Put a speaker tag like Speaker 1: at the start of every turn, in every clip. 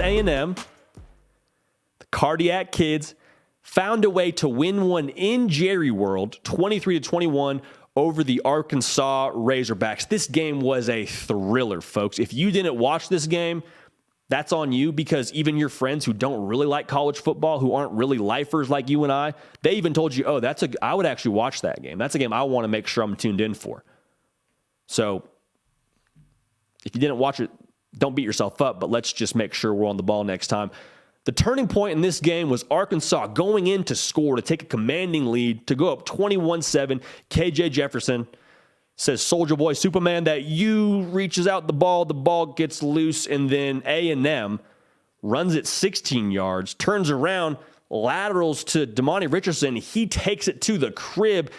Speaker 1: A&M, the Cardiac Kids, found a way to win one in Jerry World, 23-21 over the Arkansas Razorbacks. This game was a thriller, folks. If you didn't watch this game, that's on you, because even your friends who don't really like college football, who aren't really lifers like you and I, they even told you, oh, I would actually watch that game. That's a game I want to make sure I'm tuned in for. So if you didn't watch it, don't beat yourself up, but let's just make sure we're on the ball next time. The turning point in this game was Arkansas going in to score, to take a commanding lead, to go up 21-7. KJ Jefferson says, Soldier Boy, Superman, that you reaches out the ball gets loose, and then A&M runs it 16 yards, turns around, laterals to Damani Richardson. He takes it to the crib,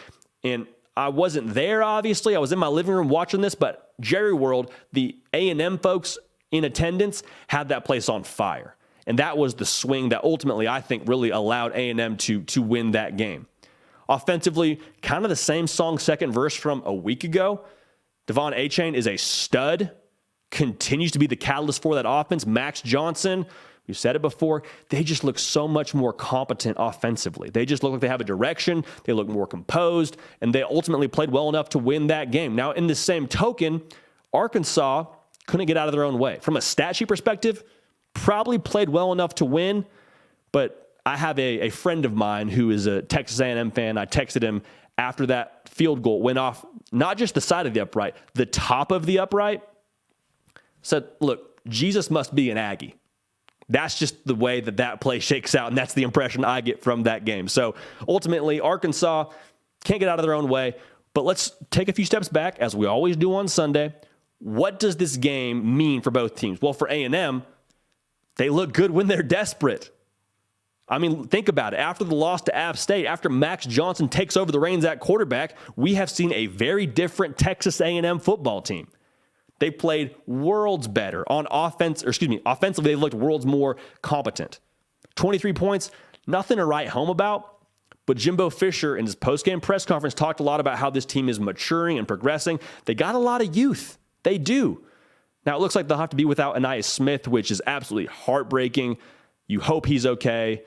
Speaker 1: and I wasn't there, obviously. I was in my living room watching this, but Jerry World, the A&M folks in attendance, had that place on fire. And that was the swing that ultimately, I think, really allowed A&M to win that game. Offensively, kind of the same song, second verse from a week ago. Devon Achane is a stud, continues to be the catalyst for that offense. Max Johnson, we've said it before, they just look so much more competent offensively. They just look like they have a direction. They look more composed, and they ultimately played well enough to win that game. Now, in the same token, Arkansas couldn't get out of their own way. From a stat sheet perspective, probably played well enough to win, but I have a friend of mine who is a Texas A&M fan. I texted him after that field goal went off, not just the side of the upright, the top of the upright. Said, look, Jesus must be an Aggie. That's just the way that play shakes out, and that's the impression I get from that game. So ultimately, Arkansas can't get out of their own way, but let's take a few steps back, as we always do on Sunday. What does this game mean for both teams? Well, for A&M, they look good when they're desperate. I mean, think about it. After the loss to App State, after Max Johnson takes over the reins at quarterback, we have seen a very different Texas A&M football team. They played worlds better on offense, offensively, they looked worlds more competent. 23 points, nothing to write home about, but Jimbo Fisher in his postgame press conference talked a lot about how this team is maturing and progressing. They got a lot of youth. They do. Now, it looks like they'll have to be without Anais Smith, which is absolutely heartbreaking. You hope he's okay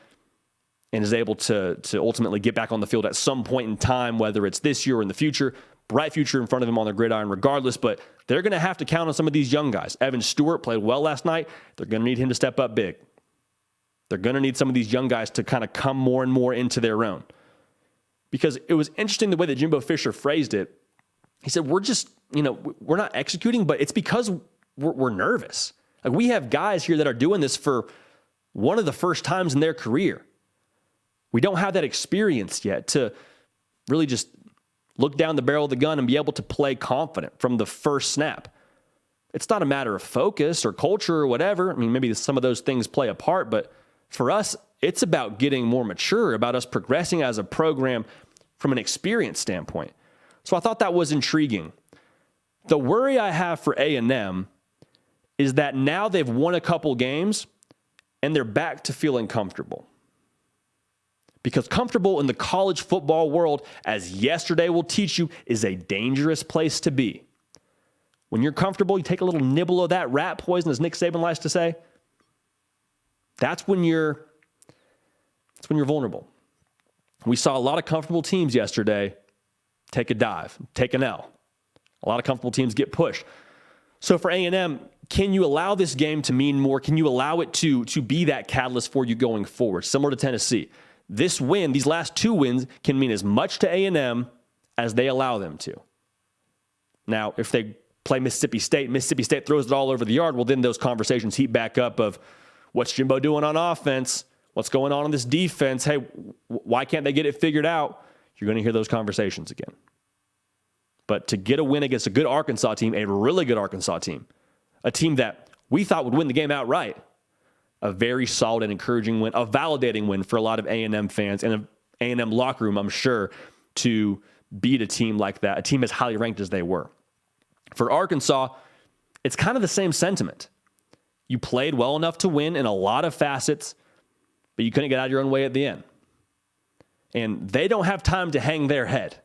Speaker 1: and is able to ultimately get back on the field at some point in time, whether it's this year or in the future. Bright future in front of him on the gridiron regardless, but they're going to have to count on some of these young guys. Evan Stewart played well last night. They're going to need him to step up big. They're going to need some of these young guys to kind of come more and more into their own. Because it was interesting the way that Jimbo Fisher phrased it. He said, we're just, we're not executing, but it's because we're nervous. Like, we have guys here that are doing this for one of the first times in their career. We don't have that experience yet to really just look down the barrel of the gun and be able to play confident from the first snap. It's not a matter of focus or culture or whatever. I mean, maybe some of those things play a part, but for us, it's about getting more mature, about us progressing as a program from an experience standpoint. So I thought that was intriguing. The worry I have for A&M is that now they've won a couple games and they're back to feeling comfortable. Because comfortable in the college football world, as yesterday will teach you, is a dangerous place to be. When you're comfortable, you take a little nibble of that rat poison, as Nick Saban likes to say. That's when you're vulnerable. We saw a lot of comfortable teams yesterday take a dive, take an L. A lot of comfortable teams get pushed. So for A&M, can you allow this game to mean more? Can you allow it to be that catalyst for you going forward, similar to Tennessee? This win, these last two wins, can mean as much to A&M as they allow them to. Now, if they play Mississippi State throws it all over the yard, well, then those conversations heat back up of what's Jimbo doing on offense? What's going on this defense? Hey, why can't they get it figured out? You're going to hear those conversations again. But to get a win against a good Arkansas team, a really good Arkansas team, a team that we thought would win the game outright, a very solid and encouraging win, a validating win for a lot of A&M fans and an A&M locker room, I'm sure, to beat a team like that, a team as highly ranked as they were. For Arkansas, it's kind of the same sentiment. You played well enough to win in a lot of facets, but you couldn't get out of your own way at the end. And they don't have time to hang their head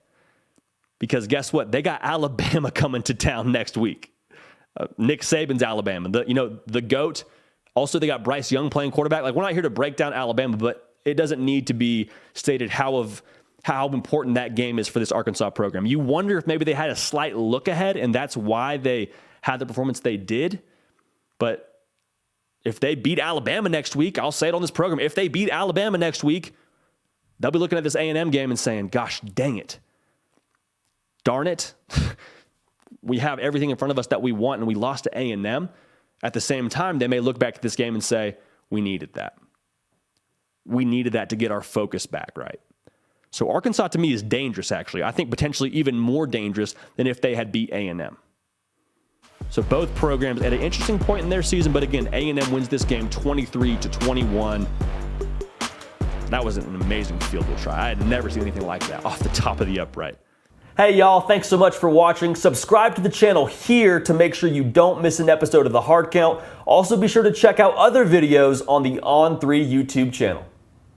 Speaker 1: because guess what? They got Alabama coming to town next week. Nick Saban's Alabama. The GOAT, Also, they got Bryce Young playing quarterback. Like, we're not here to break down Alabama, but it doesn't need to be stated how important that game is for this Arkansas program. You wonder if maybe they had a slight look ahead, and that's why they had the performance they did. But if they beat Alabama next week, I'll say it on this program, if they beat Alabama next week, they'll be looking at this A&M game and saying, gosh, dang it. Darn it. We have everything in front of us that we want, and we lost to A&M. At the same time, they may look back at this game and say, we needed that. We needed that to get our focus back, right? So Arkansas, to me, is dangerous, actually. I think potentially even more dangerous than if they had beat A&M. So both programs at an interesting point in their season, but again, A&M wins this game 23-21. That was an amazing field goal try. I had never seen anything like that off the top of the upright. Hey y'all, thanks so much for watching. Subscribe to the channel here to make sure you don't miss an episode of The Hard Count. Also be sure to check out other videos on the On3 YouTube channel.